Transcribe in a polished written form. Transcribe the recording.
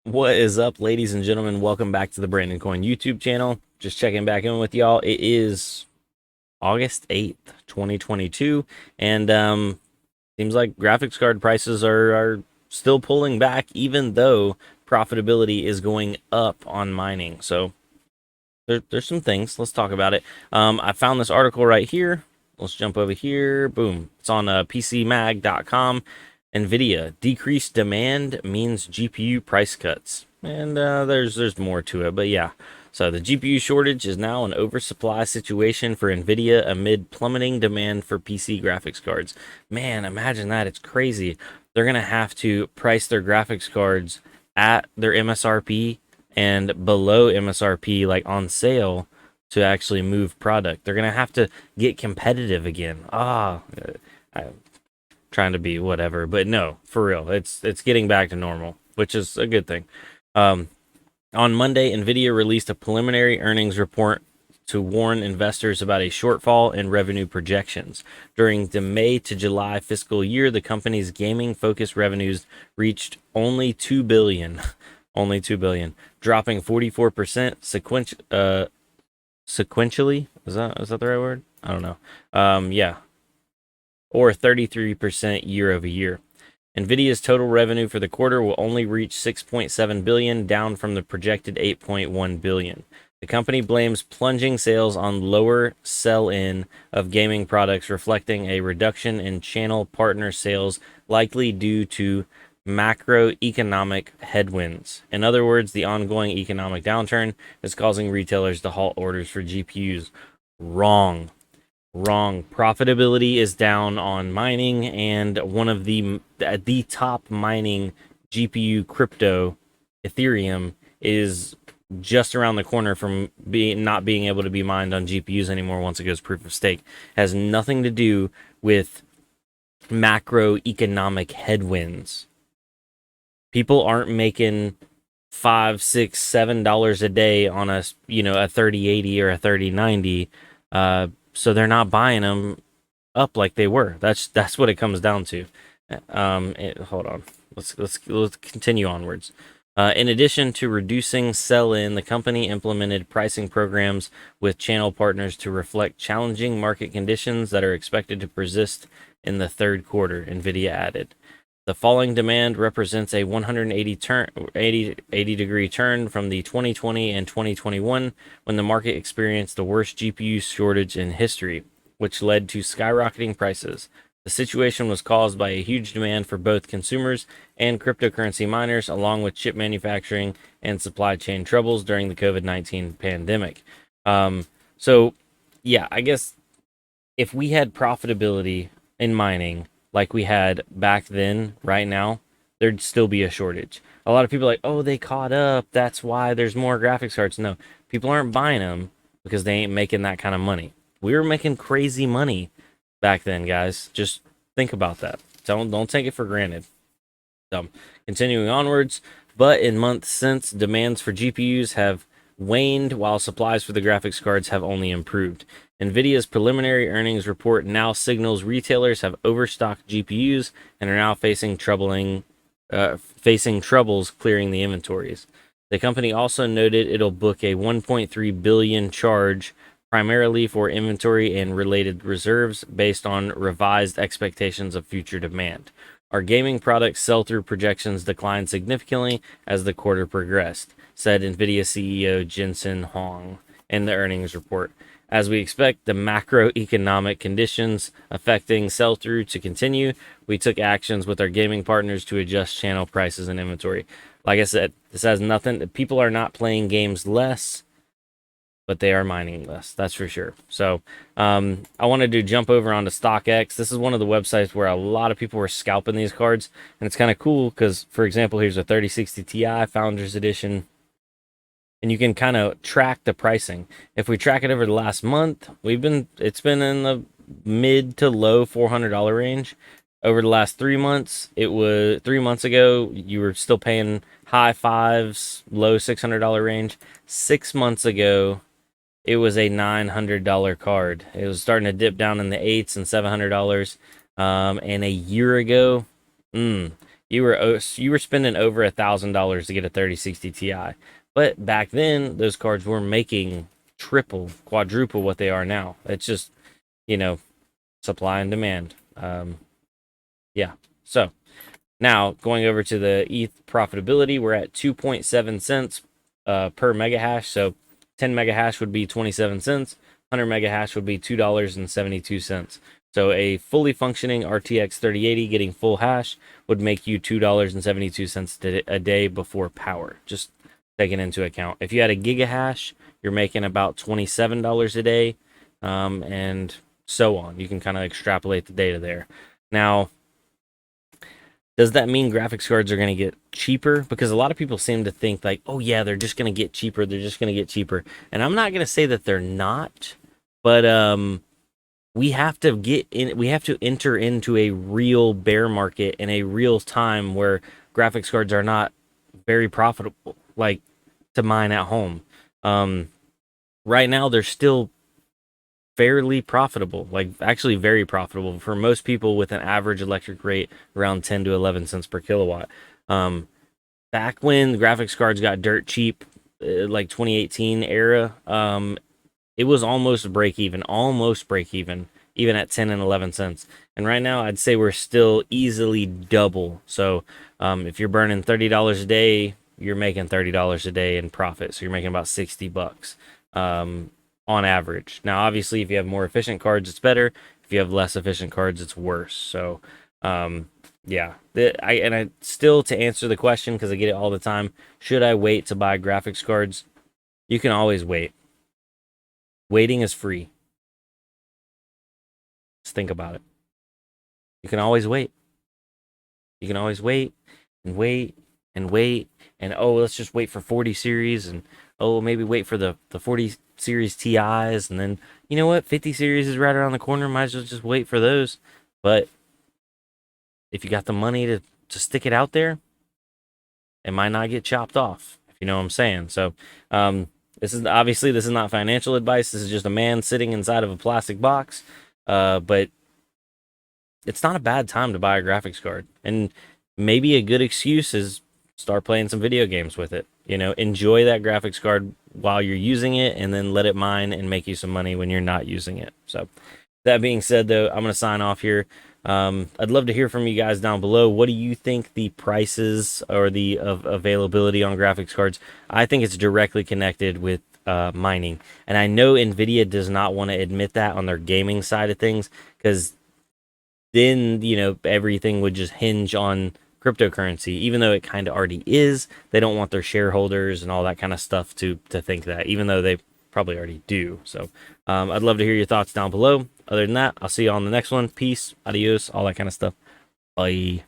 What is up, ladies and gentlemen? Welcome back to the Brandon Coin YouTube channel. Just checking back in with y'all. It is August 8th, 2022, and seems like graphics card prices are still pulling back, even though profitability is going up on mining. So there's some things. Let's talk about it. I found this article right here. Let's jump over here. Boom. It's on PCMag.com. Nvidia decreased demand means GPU price cuts, and there's more to it, but yeah. So the GPU shortage is now an oversupply situation for Nvidia amid plummeting demand for PC graphics cards. Man, imagine that. It's crazy. They're gonna have to price their graphics cards at their MSRP and below MSRP, like on sale, to actually move product. They're gonna have to get competitive again. I'm trying to be whatever, but no, for real, it's getting back to normal, which is a good thing. Um, on Monday, Nvidia released a preliminary earnings report to warn investors about a shortfall in revenue projections. During the May to July fiscal year, the company's gaming-focused revenues reached only 2 billion, only 2 billion, dropping 44% sequentially. Is that the right word? I don't know. Yeah, or 33% year over year. Nvidia's total revenue for the quarter will only reach 6.7 billion, down from the projected 8.1 billion. The company blames plunging sales on lower sell-in of gaming products, reflecting a reduction in channel partner sales, likely due to macroeconomic headwinds. In other words, the ongoing economic downturn is causing retailers to halt orders for GPUs. Wrong. Wrong. Profitability is down on mining, and one of the top mining GPU crypto, Ethereum, is just around the corner from not being able to be mined on GPUs anymore once it goes proof of stake. It has nothing to do with macroeconomic headwinds. People aren't making $5, $6, $7 a day on a 3080 or a 3090. So they're not buying them up like they were. That's what it comes down to. Hold on. Let's continue onwards. In addition to reducing sell-in, the company implemented pricing programs with channel partners to reflect challenging market conditions that are expected to persist in the third quarter, Nvidia added. The falling demand represents a 180-degree turn from the 2020 and 2021, when the market experienced the worst GPU shortage in history, which led to skyrocketing prices. The situation was caused by a huge demand for both consumers and cryptocurrency miners, along with chip manufacturing and supply chain troubles during the COVID-19 pandemic. So, yeah, I guess if we had profitability in mining like we had back then, right now, there'd still be a shortage. A lot of people are like, oh, they caught up. That's why there's more graphics cards. No, people aren't buying them because they ain't making that kind of money. We were making crazy money back then, guys. Just think about that. Don't take it for granted. Continuing onwards, but in months since, demands for GPUs have waned while supplies for the graphics cards have only improved. Nvidia's preliminary earnings report now signals retailers have overstocked GPUs and are now facing troubles clearing the inventories. The company also noted it'll book a 1.3 billion charge primarily for inventory and related reserves based on revised expectations of future demand. Our gaming products sell-through projections declined significantly as the quarter progressed, said Nvidia CEO Jensen Huang in the earnings report. As we expect the macroeconomic conditions affecting sell-through to continue, we took actions with our gaming partners to adjust channel prices and inventory. Like I said, this has nothing. People are not playing games less, but they are mining less. That's for sure. So I wanted to jump over onto StockX. This is one of the websites where a lot of people were scalping these cards, and it's kind of cool because, for example, here's a 3060 Ti Founders Edition, and you can kind of track the pricing. If we track it over the last month, it's been in the mid to low $400 range. Over the last 3 months, it was 3 months ago, you were still paying high fives, low $600 range. 6 months ago, it was a $900 card. It was starting to dip down in the eights and $700. And a year ago, You were spending over $1,000 to get a 3060 Ti. But back then, those cards were making triple, quadruple what they are now. It's just, you know, supply and demand. Yeah. So now going over to the ETH profitability, we're at 2.7 cents per mega hash. So 10 mega hash would be 27 cents. 100 mega hash would be $2.72. So a fully functioning RTX 3080 getting full hash would make you $2.72 a day before power. Just taking into account. If you had a giga hash, you're making about $27 a day, and so on. You can kind of extrapolate the data there. Now, does that mean graphics cards are going to get cheaper? Because a lot of people seem to think like, oh yeah, they're just going to get cheaper. They're just going to get cheaper. And I'm not going to say that they're not, but we have to get in. We have to enter into a real bear market in a real time where graphics cards are not very profitable, like to mine at home. Right now, they're still fairly profitable, like actually very profitable for most people with an average electric rate around 10 to 11 cents per kilowatt. Back when graphics cards got dirt cheap, like 2018 era, it was almost break even, even at 10 and 11 cents. And right now, I'd say we're still easily double. So if you're burning $30 a day, you're making $30 a day in profit. So you're making about $60 on average. Now, obviously, if you have more efficient cards, it's better. If you have less efficient cards, it's worse. So, yeah. I still, to answer the question, because I get it all the time, should I wait to buy graphics cards? You can always wait. Waiting is free. Just think about it. You can always wait. You can always wait and wait and wait. And oh, let's just wait for 40 series. And oh, maybe wait for the 40 series TIs. And then, you know what? 50 series is right around the corner. Might as well just wait for those. But if you got the money to stick it out there, it might not get chopped off, if you know what I'm saying. So, this is not financial advice. This is just a man sitting inside of a plastic box. But it's not a bad time to buy a graphics card. And maybe a good excuse is start playing some video games with it. Enjoy that graphics card while you're using it, and then let it mine and make you some money when you're not using it. So, that being said, though, I'm going to sign off here. I'd love to hear from you guys down below. What do you think the prices or the availability on graphics cards? I think it's directly connected with mining. And I know Nvidia does not want to admit that on their gaming side of things, because then, everything would just hinge on cryptocurrency, even though it kind of already is. They don't want their shareholders and all that kind of stuff to think that, even though they probably already do. So I'd love to hear your thoughts down below. Other than that, I'll see you on the next one. Peace, adios, all that kind of stuff. Bye.